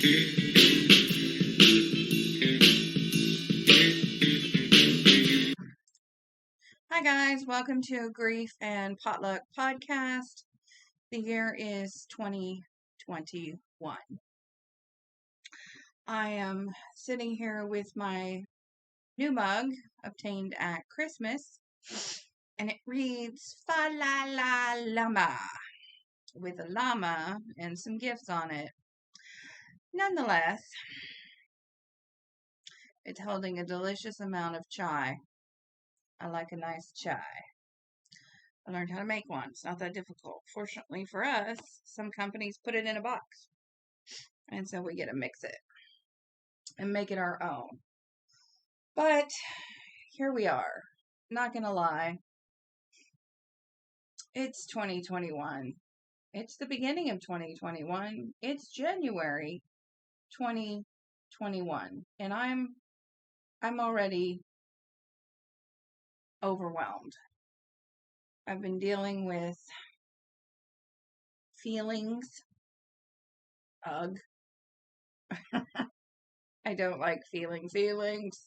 Hi, guys. Welcome to Grief and Potluck podcast. The year is 2021. I am sitting here with my new mug obtained at Christmas, and it reads Fa La La Llama with a llama and some gifts on it. Nonetheless, it's holding a delicious amount of chai. I like a nice chai. I learned how to make one. It's not that difficult. Fortunately for us, some companies put it in a box. And so we get to mix it and make it our own. But here we are. Not going to lie. It's 2021. It's the beginning of 2021. It's January 2021. And I'm already overwhelmed. I've been dealing with feelings. Ugh. I don't like feeling feelings.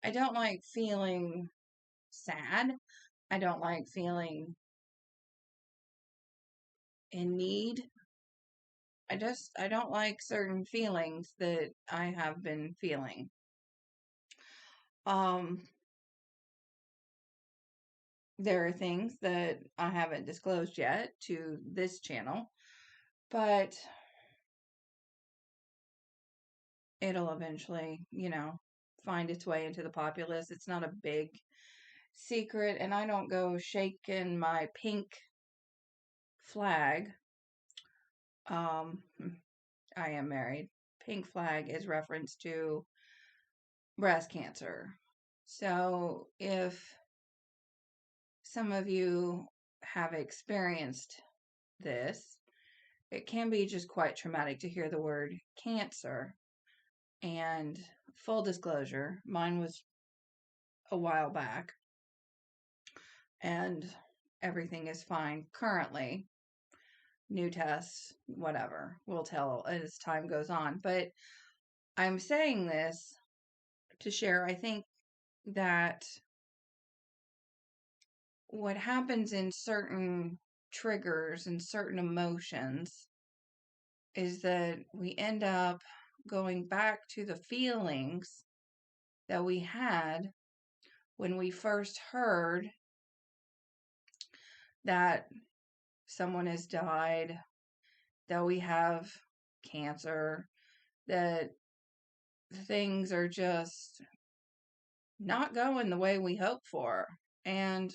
I don't like feeling sad. I don't like feeling in need. I don't like certain feelings that I have been feeling. There are things that I haven't disclosed yet to this channel, but it'll eventually, find its way into the populace. It's not a big secret, and I don't go shaking my pink flag. I am married. Pink flag is reference to breast cancer. So if some of you have experienced this, it can be just quite traumatic to hear the word cancer. And full disclosure, mine was a while back, and everything is fine currently. New tests, whatever, we'll tell as time goes on. But I'm saying this to share, I think that what happens in certain triggers and certain emotions is that we end up going back to the feelings that we had when we first heard that someone has died, that we have cancer, that things are just not going the way we hope for. And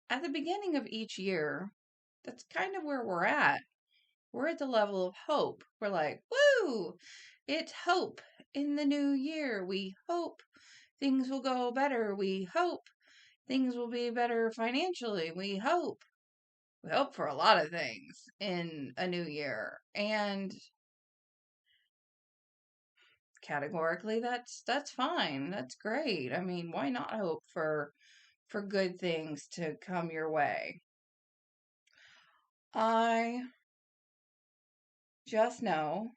at the beginning of each year, that's kind of where we're at. We're at the level of hope. We're like, woo, it's hope in the new year. We hope things will go better. We hope things will be better financially. We hope for a lot of things in a new year. And categorically, that's fine. That's great. I mean, why not hope for good things to come your way? I just know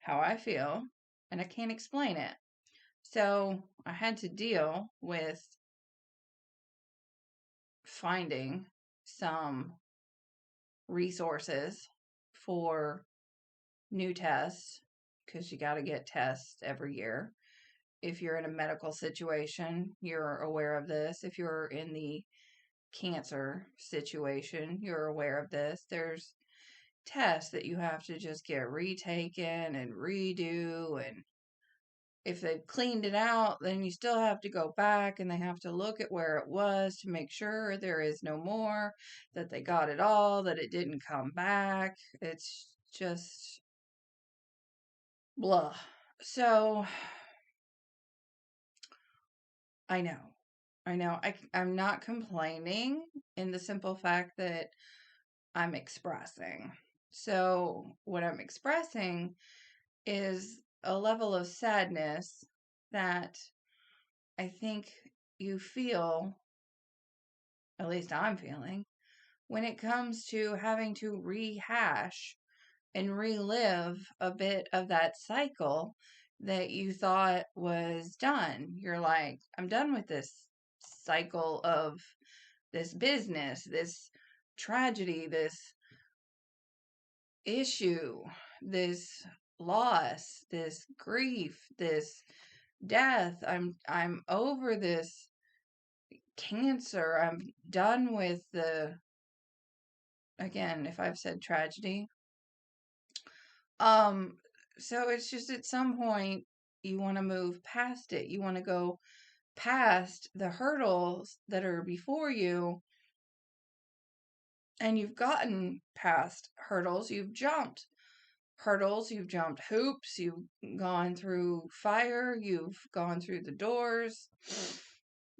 how I feel, and I can't explain it. So I had to deal with finding some resources for new tests, because you got to get tests every year. If you're in a medical situation, you're aware of this. If you're in the cancer situation, you're aware of this. There's tests that you have to just get retaken and redo, and if they've cleaned it out, then you still have to go back and they have to look at where it was to make sure there is no more, that they got it all, that it didn't come back. It's just blah. So I know. I'm not complaining in the simple fact that I'm expressing. So what I'm expressing is a level of sadness that I think you feel, at least I'm feeling, when it comes to having to rehash and relive a bit of that cycle that you thought was done. You're like, I'm done with this cycle of this business, this tragedy, this issue, this loss, this grief, this death. I'm over this cancer. I'm done with the, again, if I've said tragedy. Um so it's just at some point you want to move past it. You want to go past the hurdles that are before you, and you've gotten past hurdles. You've jumped hurdles, you've jumped hoops, you've gone through fire, you've gone through the doors,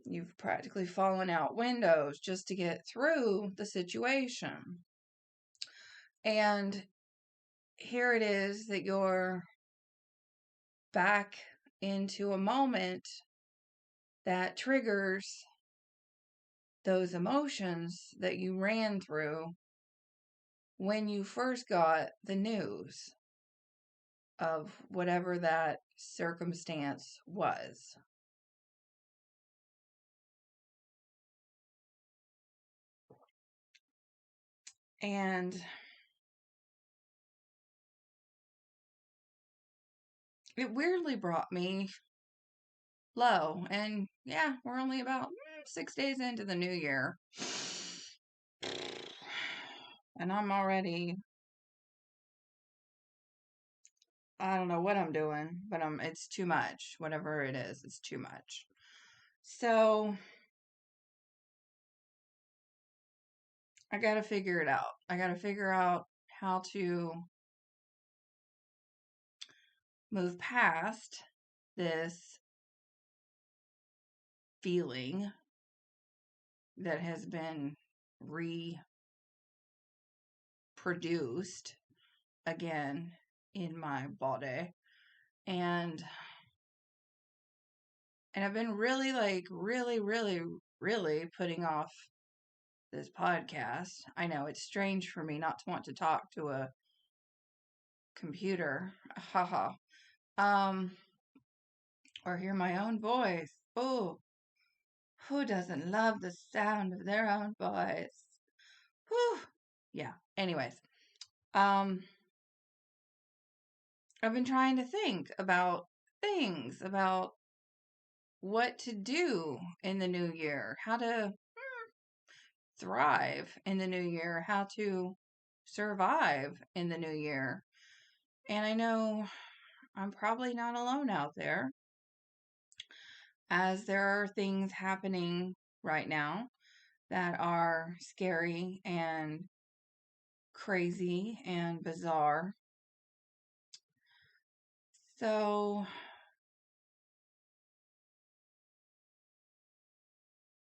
you've practically fallen out windows just to get through the situation. And here it is that you're back into a moment that triggers those emotions that you ran through when you first got the news of whatever that circumstance was. And it weirdly brought me low. And yeah, we're only about 6 days into the new year. And I'm already, I don't know what I'm doing, but it's too much. Whatever it is, it's too much. So I got to figure it out. I got to figure out how to move past this feeling that has been reproduced again in my body. And I've been really really putting off this podcast. I know it's strange for me not to want to talk to a computer. Haha. Or hear my own voice. Oh, who doesn't love the sound of their own voice? Whew. Yeah. Anyways, I've been trying to think about things, about what to do in the new year, how to thrive in the new year, how to survive in the new year. And I know I'm probably not alone out there, as there are things happening right now that are scary and crazy and bizarre. So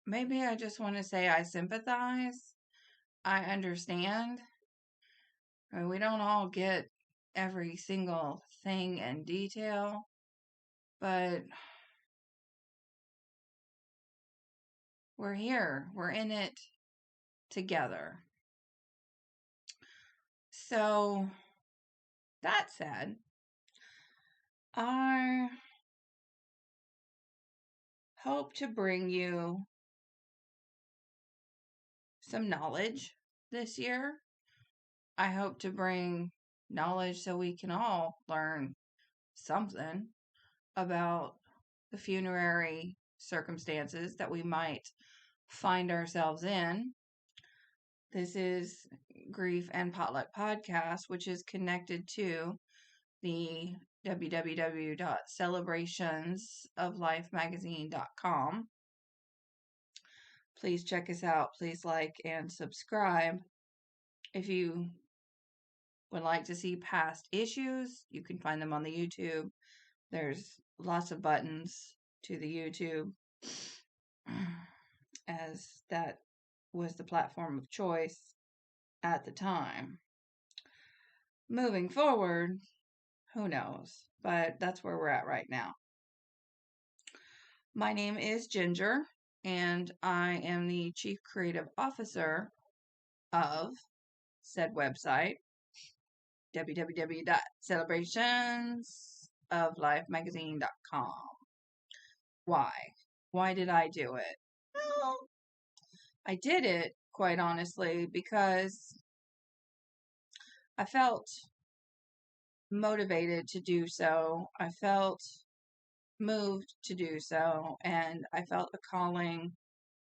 maybe I just want to say I sympathize. I understand. I mean, we don't all get every single thing in detail, but we're here. We're in it together. So that said, I hope to bring you some knowledge this year. I hope to bring knowledge so we can all learn something about the funerary circumstances that we might find ourselves in. This is Grief and Potluck Podcast, which is connected to the www.celebrationsoflifemagazine.com. Please check us out. Please like and subscribe. If you would like to see past issues, you can find them on the YouTube. There's lots of buttons to the YouTube, as that was the platform of choice at the time. Moving forward, who knows? But that's where we're at right now. My name is Ginger, and I am the Chief Creative Officer of said website. www.celebrationsoflifemagazine.com. Why? Why did I do it? Well, I did it, quite honestly, because I felt motivated to do so. I felt moved to do so, and I felt a calling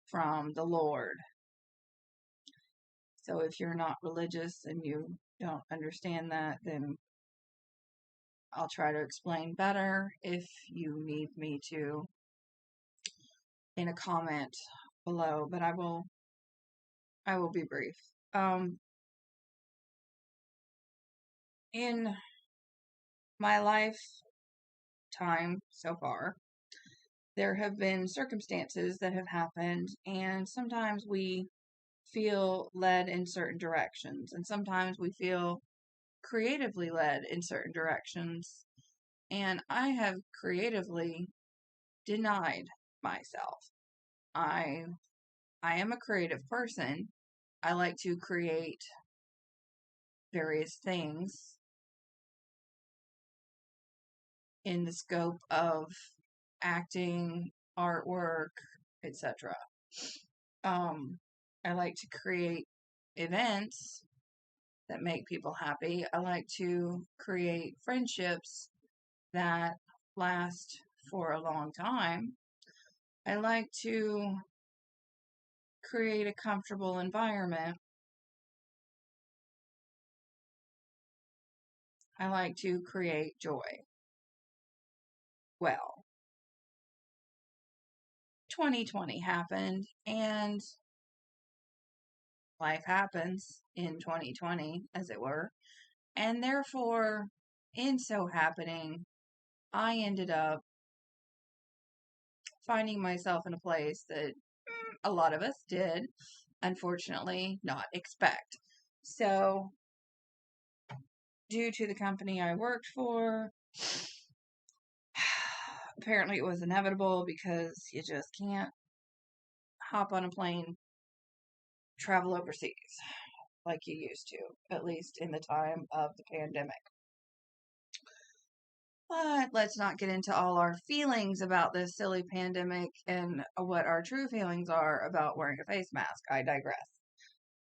from the Lord. So if you're not religious and you don't understand that, then I'll try to explain better if you need me to in a comment below, but I will be brief. In my lifetime so far, there have been circumstances that have happened, and sometimes we feel led in certain directions, and sometimes we feel creatively led in certain directions. And I have creatively denied myself. I am a creative person. I like to create various things in the scope of acting, artwork, etc. I like to create events that make people happy. I like to create friendships that last for a long time. I like to create a comfortable environment. I like to create joy. Well, 2020 happened, and life happens in 2020, as it were. And therefore, in so happening, I ended up finding myself in a place that a lot of us did, unfortunately, not expect. So, due to the company I worked for, apparently it was inevitable because you just can't hop on a plane, travel overseas like you used to, at least in the time of the pandemic. But let's not get into all our feelings about this silly pandemic and what our true feelings are about wearing a face mask. I digress.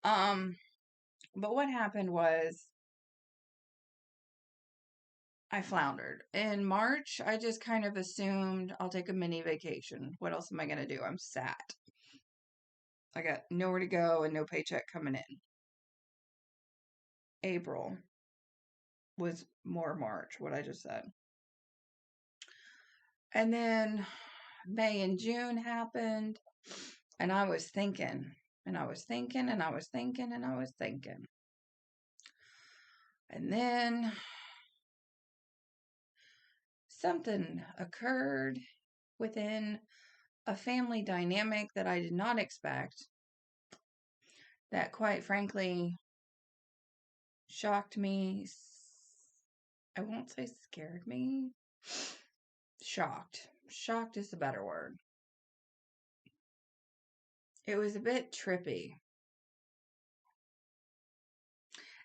But what happened was I floundered. In March, I just kind of assumed I'll take a mini vacation. What else am I going to do? I'm sat. I got nowhere to go and no paycheck coming in. April was more March, what I just said. And then May and June happened, and I was thinking, and I was thinking, and I was thinking, and I was thinking. And then something occurred within a family dynamic that I did not expect, that quite frankly shocked me. I won't say scared me. Shocked. Shocked is the better word. It was a bit trippy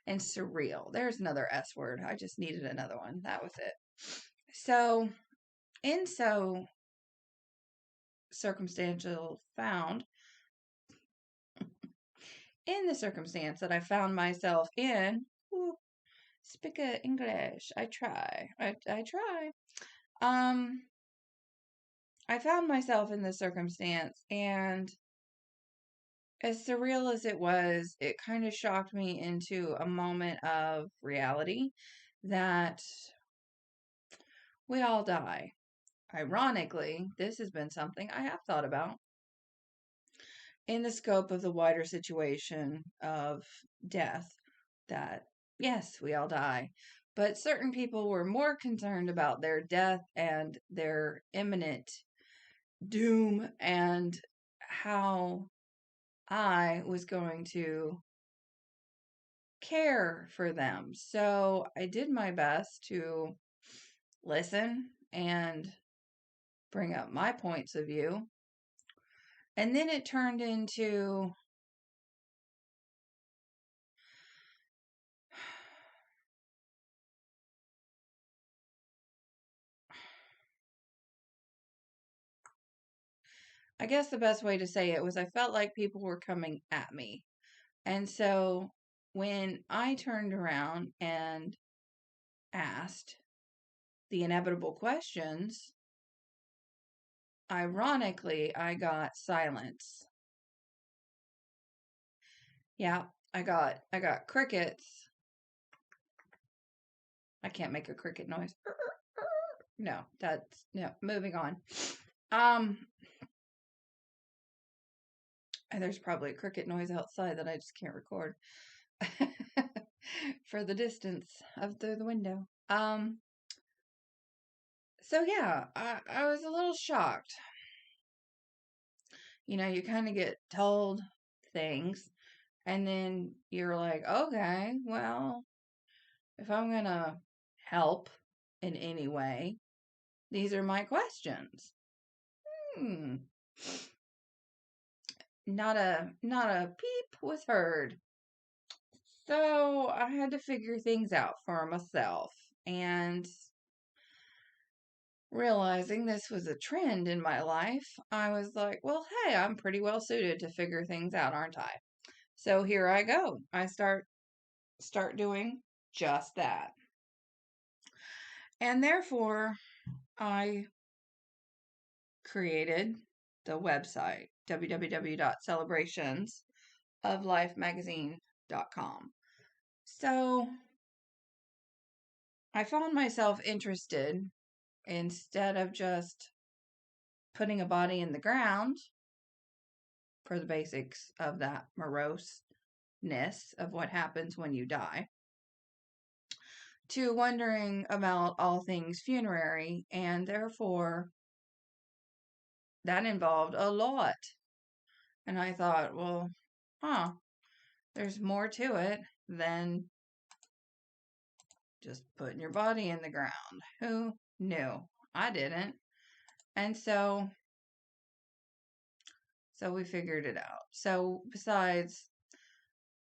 and surreal. There's another S word. I just needed another one. That was it. So, in so circumstantial found, in the circumstance that I found myself in, speak English. I try. I try. I found myself in this circumstance, and as surreal as it was, it kind of shocked me into a moment of reality that we all die. Ironically, this has been something I have thought about in the scope of the wider situation of death, that yes, we all die. But certain people were more concerned about their death and their imminent doom and how I was going to care for them. So I did my best to listen and bring up my points of view. And then it turned into I guess the best way to say it was I felt like people were coming at me. And so when I turned around and asked the inevitable questions, ironically, I got silence. Yeah, I got crickets. I can't make a cricket noise. No, moving on. Um and there's probably a cricket noise outside that I just can't record for the distance of through the window. So yeah, I was a little shocked. You kind of get told things and then you're like, okay, well, if I'm gonna help in any way, these are my questions. Hmm. Not a peep was heard. So I had to figure things out for myself. And realizing this was a trend in my life, I was like, well, hey, I'm pretty well suited to figure things out, aren't I? So here I go. I start doing just that. And therefore, I created the website www.celebrationsoflifemagazine.com. So I found myself interested instead of just putting a body in the ground for the basics of that moroseness of what happens when you die, to wondering about all things funerary, and therefore that involved a lot. And I thought, well, there's more to it than just putting your body in the ground. Who knew? I didn't. And so we figured it out. So besides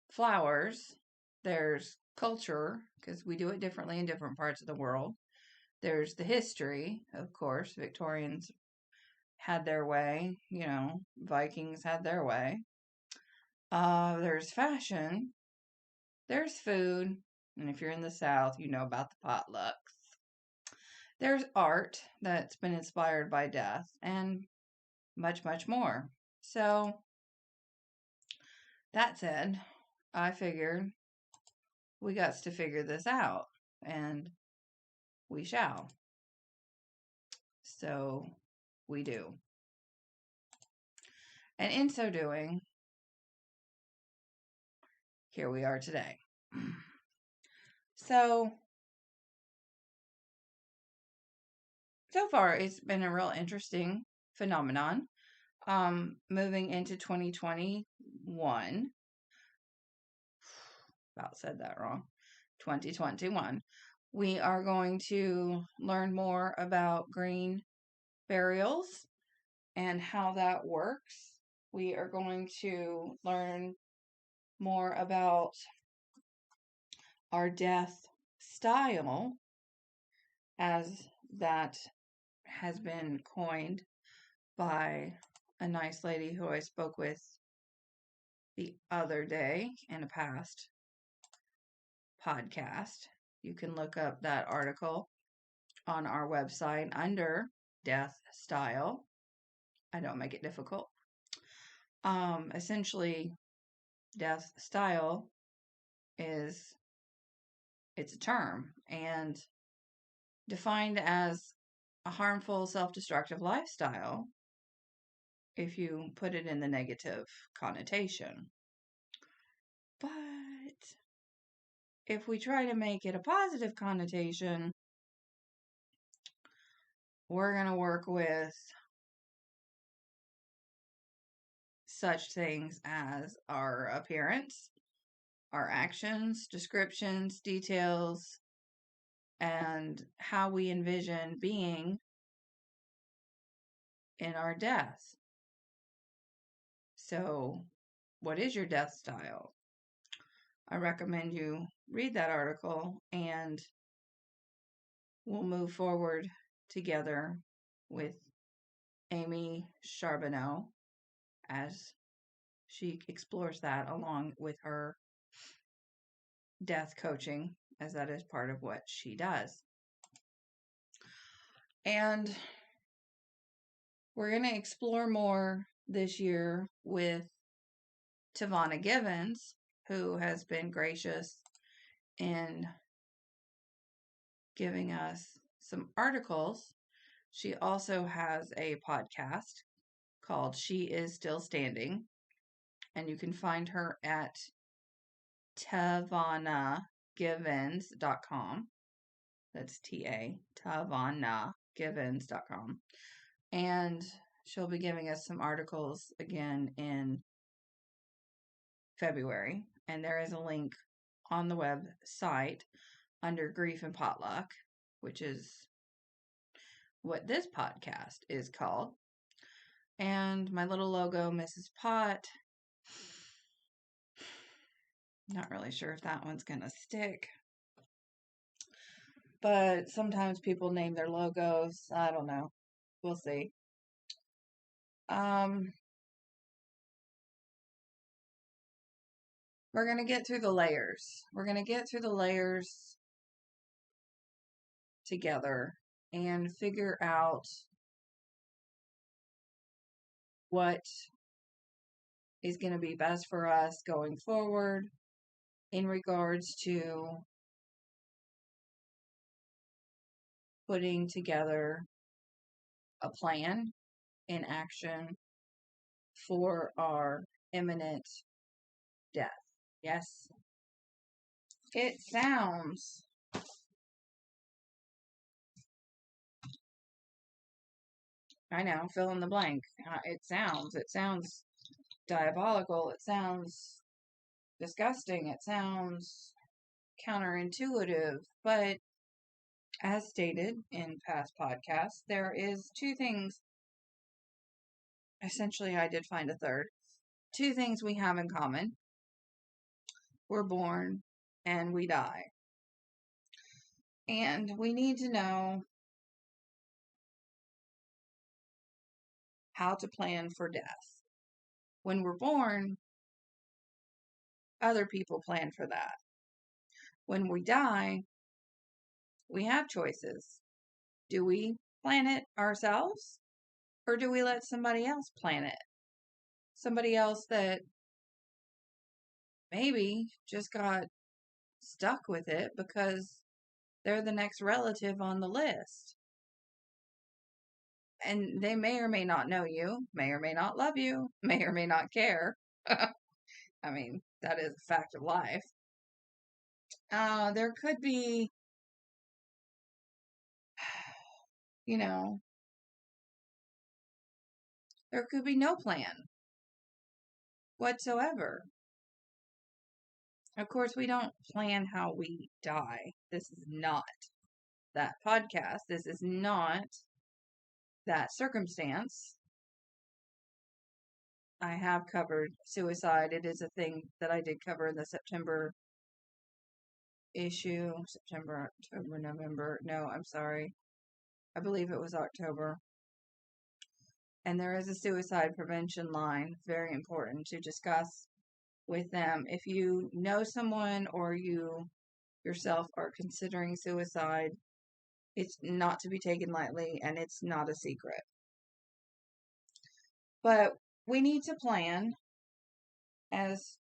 flowers, there's culture, because we do it differently in different parts of the world. There's the history, of course. Victorians had their way, Vikings had their way. There's fashion, there's food, and if you're in the South, you know about the potlucks. There's art that's been inspired by death, and much, much more. So, that said, I figured we got to figure this out, and we shall. So, we do. And in so doing, here we are today. So far, it's been a real interesting phenomenon. Moving into 2021, about said that wrong, 2021, we are going to learn more about green burials and how that works. We are going to learn more about our death style, as that has been coined by a nice lady who I spoke with the other day in a past podcast. You can look up that article on our website under death style. I don't make it difficult. Essentially, death style it's a term and defined as a harmful self-destructive lifestyle if you put it in the negative connotation. But if we try to make it a positive connotation, we're going to work with such things as our appearance, our actions, descriptions, details, and how we envision being in our death. So, what is your death style? I recommend you read that article and we'll move forward together with Amy Charbonneau, as she explores that along with her death coaching, as that is part of what she does. And we're going to explore more this year with Tavana Givens, who has been gracious in giving us some articles. She also has a podcast called She Is Still Standing, and you can find her at tavanagivens.com. That's tavanagivens.com. And she'll be giving us some articles again in February. And there is a link on the website under Grief and Potluck, which is what this podcast is called. And my little logo, Mrs. Pot. Not really sure if that one's going to stick. But sometimes people name their logos. I don't know. We'll see. We're going to get through the layers. We're going to get through the layers together and figure out what is going to be best for us going forward in regards to putting together a plan in action for our imminent death. Yes, it sounds I know, fill in the blank. It sounds diabolical. It sounds disgusting. It sounds counterintuitive. But as stated in past podcasts, there is two things. Essentially, I did find a third. Two things we have in common. We're born and we die. And we need to know how to plan for death. When we're born, other people plan for that. When we die, we have choices. Do we plan it ourselves? Or do we let somebody else plan it? Somebody else that maybe just got stuck with it because they're the next relative on the list. And they may or may not know you, may or may not love you, may or may not care. I mean, that is a fact of life. There could be, you know, there could be no plan whatsoever. Of course, we don't plan how we die. This is not that podcast. This is not that circumstance. I have covered suicide. It is a thing that I did cover in the September issue. September, October, November. No, I'm sorry. I believe it was October. And there is a suicide prevention line. Very important to discuss with them. If you know someone or you yourself are considering suicide, it's not to be taken lightly and it's not a secret. But we need to plan, as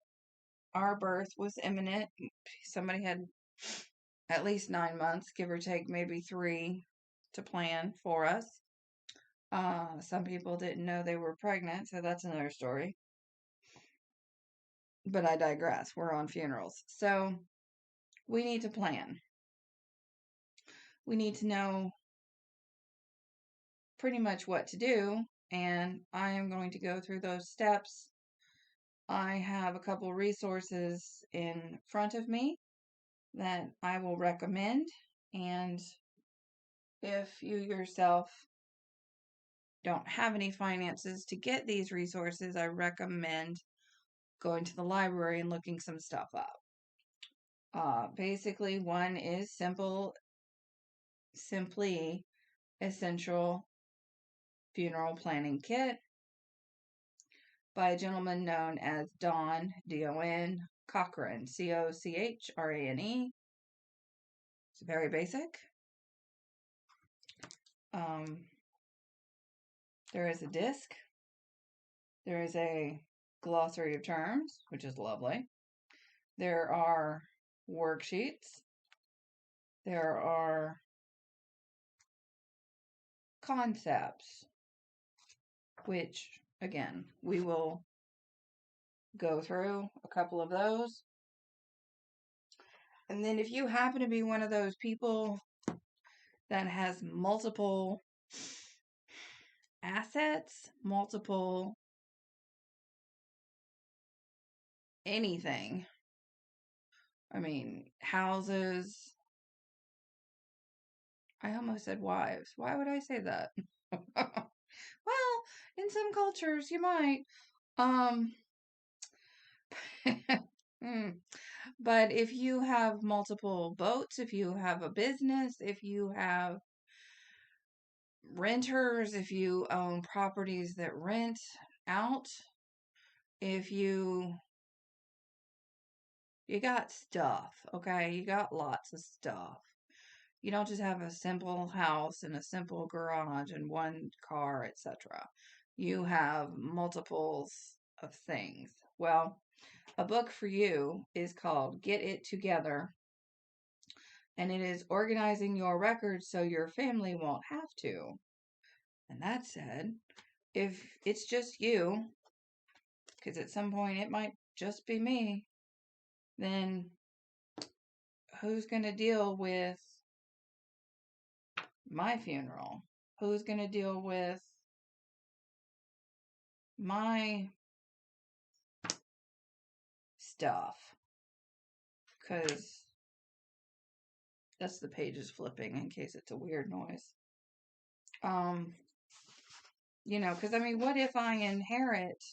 our birth was imminent. Somebody had at least 9 months, give or take, maybe 3 to plan for us. Some people didn't know they were pregnant, so that's another story. But I digress. We're on funerals. So we need to plan. We need to know pretty much what to do, and I am going to go through those steps. I have a couple resources in front of me that I will recommend, and if you yourself don't have any finances to get these resources, I recommend going to the library and looking some stuff up. Basically, one is simply essential funeral planning kit by a gentleman known as Don, D-O-N, Cochrane, C-O-C-H-R-A-N-E. It's very basic. There is a disc. There is a glossary of terms, which is lovely. There are worksheets. There are concepts, which, again, we will go through a couple of those. And then if you happen to be one of those people that has multiple assets, multiple anything, I mean, houses, I almost said wives. Why would I say that? Well, in some cultures you might. But if you have multiple boats, if you have a business, if you have renters, if you own properties that rent out, if you got stuff, okay? You got lots of stuff. You don't just have a simple house and a simple garage and one car, etc. You have multiples of things. Well, a book for you is called Get It Together, and it is organizing your records so your family won't have to. And that said, if it's just you, because at some point it might just be me, then who's going to deal with my funeral? Who's going to deal with my stuff? Because that's the pages flipping in case it's a weird noise. Because I mean, what if I inherit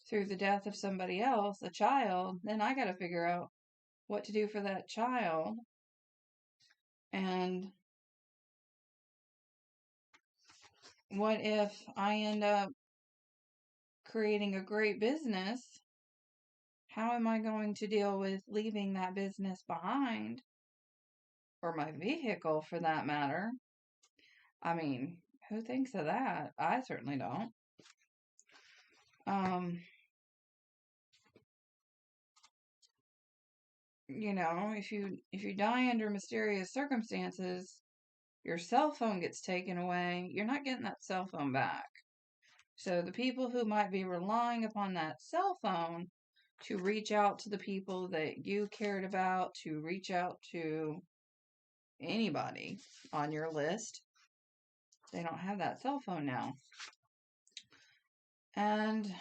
through the death of somebody else, a child, then I got to figure out what to do for that child. And what if I end up creating a great business? How am I going to deal with leaving that business behind? Or my vehicle, for that matter? I mean, who thinks of that? I certainly don't. If you die under mysterious circumstances, your cell phone gets taken away, you're not getting that cell phone back. So the people who might be relying upon that cell phone to reach out to the people that you cared about, to reach out to anybody on your list, they don't have that cell phone now. And,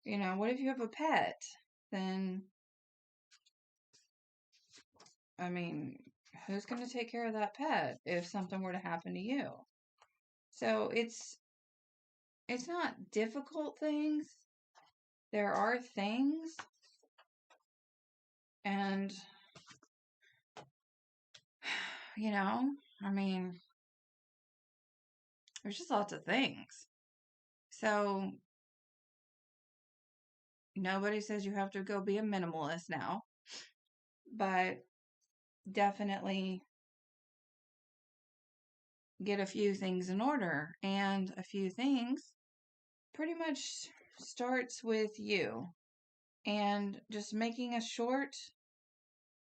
what if you have a pet? Then, I mean, who's going to take care of that pet if something were to happen to you? So it's not difficult things. There are things, and I mean, there's just lots of things. So nobody says you have to go be a minimalist now, but definitely get a few things in order. And a few things pretty much starts with you and just making a short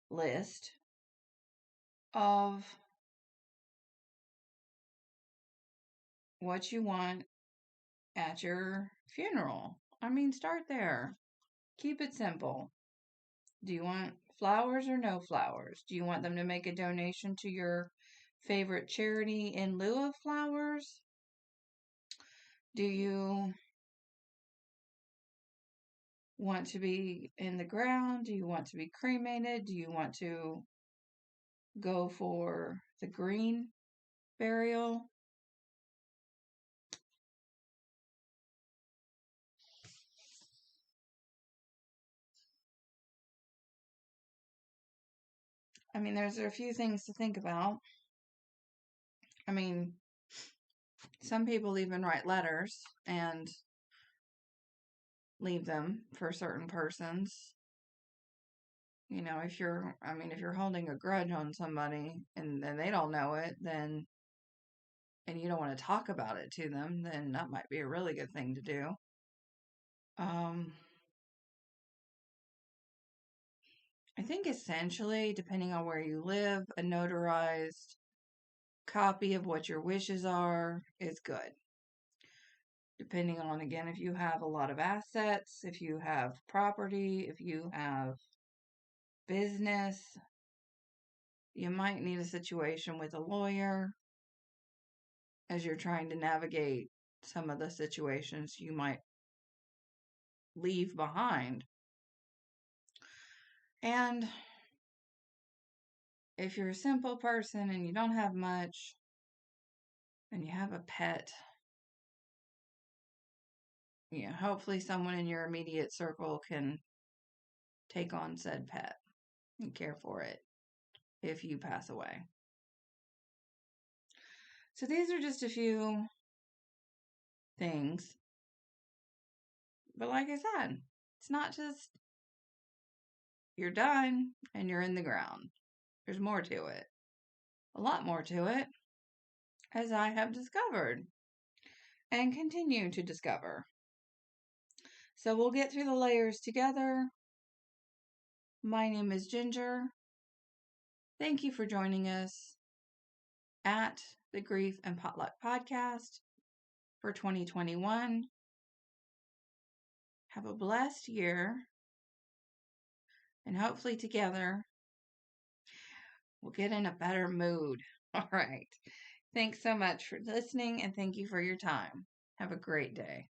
list of what you want at your funeral. I mean, start there. Keep it simple. Do you want flowers or no flowers? Do you want them to make a donation to your favorite charity in lieu of flowers? Do you want to be in the ground? Do you want to be cremated? Do you want to go for the green burial? I mean, there's a few things to think about. I mean, Some people even write letters and leave them for certain persons. If you're holding a grudge on somebody and then they don't know it, then, and you don't want to talk about it to them, then that might be a really good thing to do. I think essentially, depending on where you live, a notarized copy of what your wishes are is good. Depending on, again, if you have a lot of assets, if you have property, if you have business, you might need a situation with a lawyer as you're trying to navigate some of the situations you might leave behind. And if you're a simple person and you don't have much and you have a pet, hopefully someone in your immediate circle can take on said pet and care for it if you pass away. So these are just a few things. But like I said, it's not just you're done and you're in the ground. There's more to it. A lot more to it, as I have discovered and continue to discover. So we'll get through the layers together. My name is Ginger. Thank you for joining us at the Grief and Potluck podcast for 2021. Have a blessed year, and hopefully together we'll get in a better mood. All right. Thanks so much for listening, and thank you for your time. Have a great day.